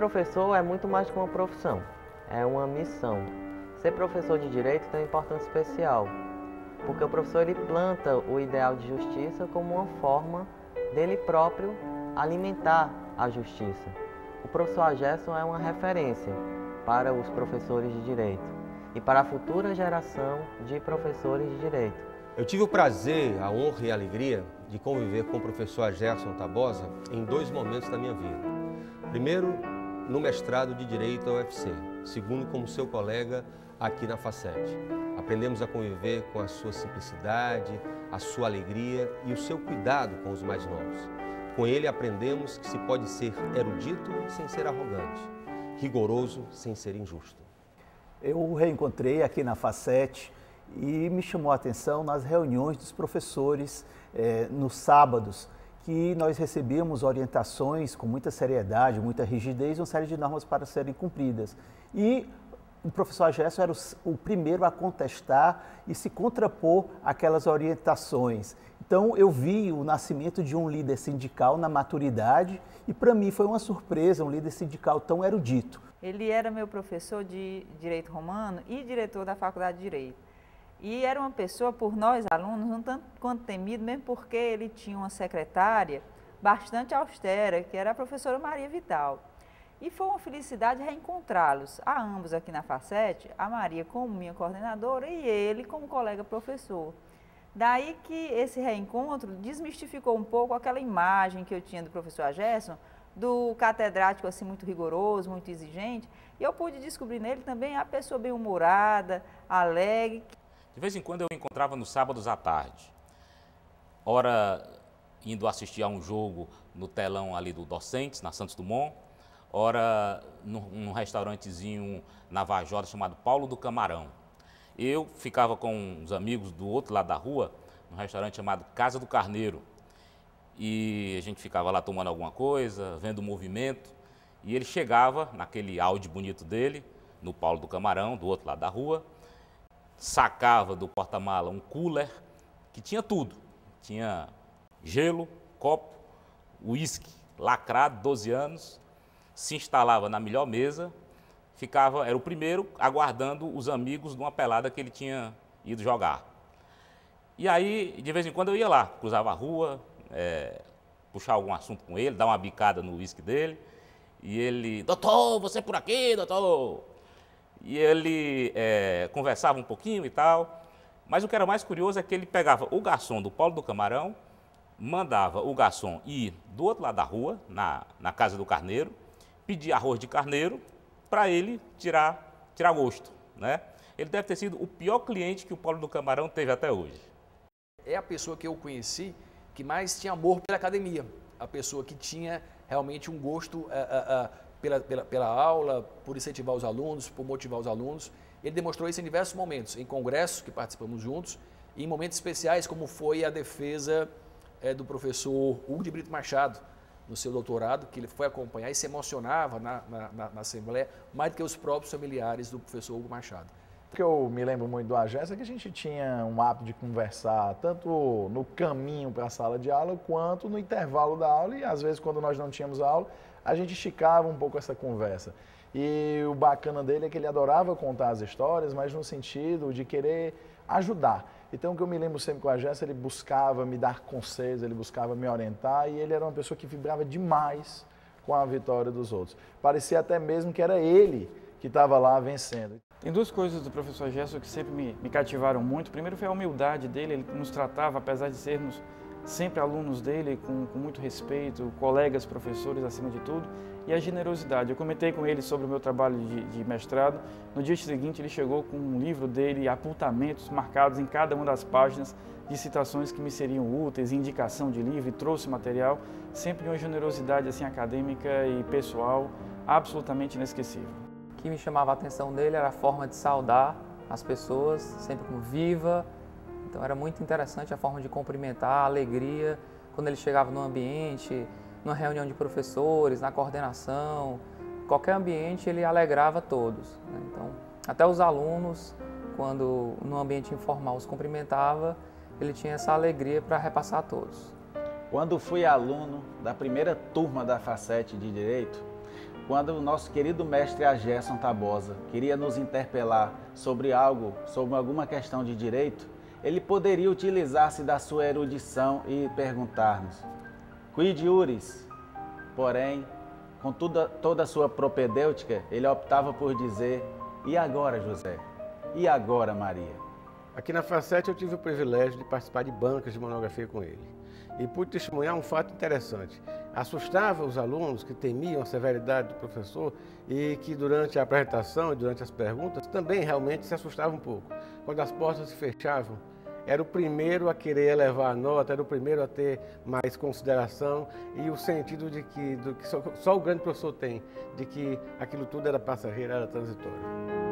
professor é muito mais que uma profissão, é uma missão. Ser professor de direito tem uma importância especial, porque o professor ele planta o ideal de justiça como uma forma dele próprio alimentar a justiça. O professor Gerson é uma referência para os professores de direito e para a futura geração de professores de direito. Eu tive o prazer, a honra e a alegria de conviver com o professor Gerson Tabosa em 2 momentos da minha vida. Primeiro, no mestrado de Direito à UFC. Segundo, como seu colega aqui na Facete. Aprendemos a conviver com a sua simplicidade, a sua alegria e o seu cuidado com os mais novos. Com ele aprendemos que se pode ser erudito sem ser arrogante, rigoroso sem ser injusto. Eu o reencontrei aqui na Facete e me chamou a atenção nas reuniões dos professores nos sábados, que nós recebíamos orientações com muita seriedade, muita rigidez, uma série de normas para serem cumpridas. E o professor Gerson era o primeiro a contestar e se contrapor àquelas orientações. Então, eu vi o nascimento de um líder sindical na maturidade e, para mim, foi uma surpresa, um líder sindical tão erudito. Ele era meu professor de Direito Romano e diretor da Faculdade de Direito. E era uma pessoa, por nós alunos, um tanto quanto temido, mesmo porque ele tinha uma secretária bastante austera, que era a professora Maria Vital. E foi uma felicidade reencontrá-los, a ambos aqui na Facete, a Maria como minha coordenadora e ele como colega professor. Daí que esse reencontro desmistificou um pouco aquela imagem que eu tinha do professor Gerson, do catedrático assim muito rigoroso, muito exigente, e eu pude descobrir nele também a pessoa bem-humorada, alegre. De vez em quando eu encontrava nos sábados à tarde, ora indo assistir a um jogo no telão ali do Docentes, na Santos Dumont, ora num restaurantezinho na Vajota chamado Paulo do Camarão. Eu ficava com uns amigos do outro lado da rua, num restaurante chamado Casa do Carneiro, e a gente ficava lá tomando alguma coisa, vendo o movimento, e ele chegava naquele Audi bonito dele, no Paulo do Camarão, do outro lado da rua, sacava do porta-mala um cooler que tinha tudo, tinha gelo, copo, uísque lacrado, 12 anos, se instalava na melhor mesa, era o primeiro aguardando os amigos de uma pelada que ele tinha ido jogar. E aí, de vez em quando eu ia lá, cruzava a rua, puxar algum assunto com ele, dar uma bicada no uísque dele, e ele, doutor, você por aqui, doutor? E ele conversava um pouquinho e tal, mas o que era mais curioso é que ele pegava o garçom do Paulo do Camarão, mandava o garçom ir do outro lado da rua, na Casa do Carneiro, pedir arroz de carneiro para ele tirar gosto, né? Ele deve ter sido o pior cliente que o Paulo do Camarão teve até hoje. É a pessoa que eu conheci que mais tinha amor pela academia, a pessoa que tinha realmente um gosto pela aula, por incentivar os alunos, por motivar os alunos. Ele demonstrou isso em diversos momentos, em congressos que participamos juntos, e em momentos especiais, como foi a defesa do professor Hugo de Brito Machado, no seu doutorado, que ele foi acompanhar e se emocionava na Assembleia, mais do que os próprios familiares do professor Hugo Machado. O que eu me lembro muito do Gerson é que a gente tinha um hábito de conversar tanto no caminho para a sala de aula, quanto no intervalo da aula, e às vezes quando nós não tínhamos aula, a gente esticava um pouco essa conversa. E o bacana dele é que ele adorava contar as histórias, mas no sentido de querer ajudar. Então, o que eu me lembro sempre com a Gerson, ele buscava me dar conselhos, ele buscava me orientar, e ele era uma pessoa que vibrava demais com a vitória dos outros. Parecia até mesmo que era ele que estava lá vencendo. Tem 2 coisas do professor Gerson que sempre me cativaram muito. Primeiro foi a humildade dele, ele nos tratava, apesar de sermos sempre alunos dele, com muito respeito, colegas, professores acima de tudo, e a generosidade. Eu comentei com ele sobre o meu trabalho de mestrado. No dia seguinte ele chegou com um livro dele, apontamentos marcados em cada uma das páginas de citações que me seriam úteis, indicação de livro, e trouxe material, sempre de uma generosidade assim, acadêmica e pessoal absolutamente inesquecível. O que me chamava a atenção dele era a forma de saudar as pessoas, sempre com viva. Então era muito interessante a forma de cumprimentar, a alegria, quando ele chegava no ambiente, numa reunião de professores, na coordenação, qualquer ambiente ele alegrava todos, né? Então, até os alunos, quando no ambiente informal os cumprimentava, ele tinha essa alegria para repassar a todos. Quando fui aluno da primeira turma da Facete de Direito, quando o nosso querido mestre Gerson Tabosa queria nos interpelar sobre algo, sobre alguma questão de direito, ele poderia utilizar-se da sua erudição e perguntar-nos: quid iuris? Porém, com toda a sua propedêutica, ele optava por dizer: e agora, José? E agora, Maria? Aqui na Facete eu tive o privilégio de participar de bancas de monografia com ele. E pude testemunhar um fato interessante. Assustava os alunos que temiam a severidade do professor e que durante a apresentação e durante as perguntas também realmente se assustavam um pouco. Quando as portas se fechavam, era o primeiro a querer elevar a nota, era o primeiro a ter mais consideração e o sentido de que só o grande professor tem, de que aquilo tudo era passageiro, era transitório.